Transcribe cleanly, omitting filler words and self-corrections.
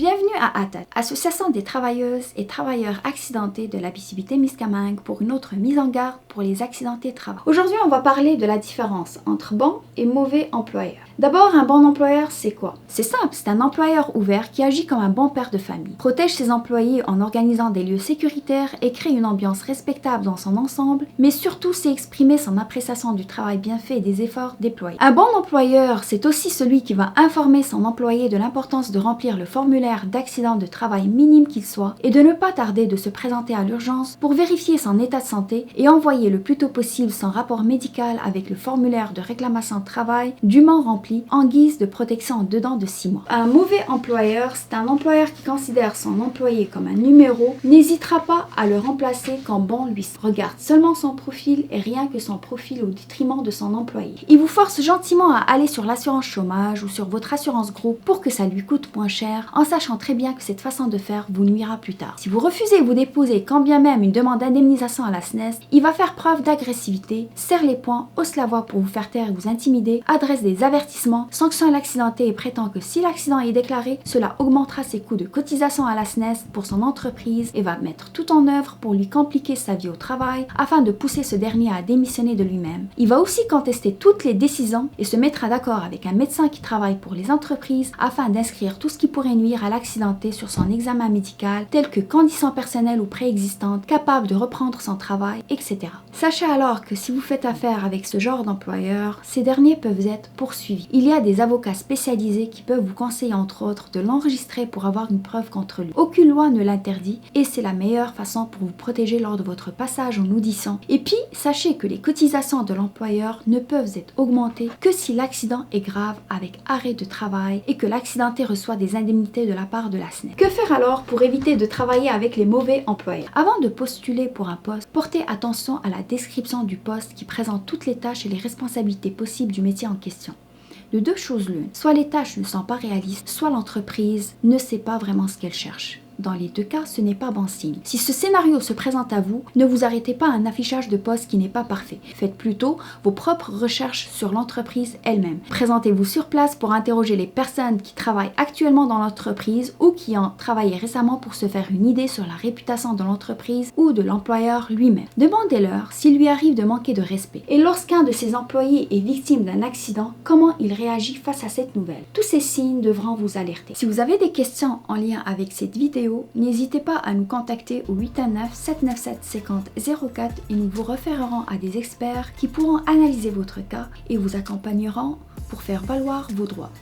Bienvenue à ATAT, Association des travailleuses et travailleurs accidentés de l'Abitibi-Témiscamingue pour une autre mise en garde pour les accidentés de travail. Aujourd'hui, on va parler de la différence entre bon et mauvais employeur. D'abord, un bon employeur, c'est quoi? C'est simple, c'est un employeur ouvert qui agit comme un bon père de famille, protège ses employés en organisant des lieux sécuritaires et crée une ambiance respectable dans son ensemble, mais surtout sait exprimer son appréciation du travail bien fait et des efforts déployés. Un bon employeur, c'est aussi celui qui va informer son employé de l'importance de remplir le formulaire d'accident de travail minime qu'il soit et de ne pas tarder de se présenter à l'urgence pour vérifier son état de santé et envoyer le plus tôt possible son rapport médical avec le formulaire de réclamation de travail dûment rempli en guise de protection en dedans de 6 mois. Un mauvais employeur, c'est un employeur qui considère son employé comme un numéro, n'hésitera pas à le remplacer quand bon lui regarde seulement son profil et rien que son profil au détriment de son employé. Il vous force gentiment à aller sur l'assurance chômage ou sur votre assurance groupe pour que ça lui coûte moins cher, en sachant très bien que cette façon de faire vous nuira plus tard. Si vous refusez ou vous déposez quand bien même une demande d'indemnisation à la SNES, il va faire preuve d'agressivité, serre les poings, hausse la voix pour vous faire taire et vous intimider, adresse des avertissements, sanctionne l'accidenté et prétend que si l'accident est déclaré, cela augmentera ses coûts de cotisation à la SNES pour son entreprise et va mettre tout en œuvre pour lui compliquer sa vie au travail afin de pousser ce dernier à démissionner de lui-même. Il va aussi contester toutes les décisions et se mettra d'accord avec un médecin qui travaille pour les entreprises afin d'inscrire tout ce qui pourrait nuire à l'accidenté sur son examen médical, tel que conditions personnelles ou préexistantes, capable de reprendre son travail, etc. Sachez alors que si vous faites affaire avec ce genre d'employeur, ces derniers peuvent être poursuivis. Il y a des avocats spécialisés qui peuvent vous conseiller entre autres de l'enregistrer pour avoir une preuve contre lui. Aucune loi ne l'interdit et c'est la meilleure façon pour vous protéger lors de votre passage en audition. Et puis, sachez que les cotisations de l'employeur ne peuvent être augmentées que si l'accident est grave avec arrêt de travail et que l'accidenté reçoit des indemnités de la part de la SNES. Que faire alors pour éviter de travailler avec les mauvais employeurs? Avant de postuler pour un poste, portez attention à la description du poste qui présente toutes les tâches et les responsabilités possibles du métier en question. De deux choses l'une, soit les tâches ne sont pas réalistes, soit l'entreprise ne sait pas vraiment ce qu'elle cherche. Dans les deux cas, ce n'est pas bon signe. Si ce scénario se présente à vous, ne vous arrêtez pas à un affichage de poste qui n'est pas parfait. Faites plutôt vos propres recherches sur l'entreprise elle-même. Présentez-vous sur place pour interroger les personnes qui travaillent actuellement dans l'entreprise ou qui ont travaillé récemment pour se faire une idée sur la réputation de l'entreprise ou de l'employeur lui-même. Demandez-leur s'il lui arrive de manquer de respect. Et lorsqu'un de ses employés est victime d'un accident, comment il réagit face à cette nouvelle. Tous ces signes devront vous alerter. Si vous avez des questions en lien avec cette vidéo, n'hésitez pas à nous contacter au 819-797-5004 et nous vous référerons à des experts qui pourront analyser votre cas et vous accompagneront pour faire valoir vos droits.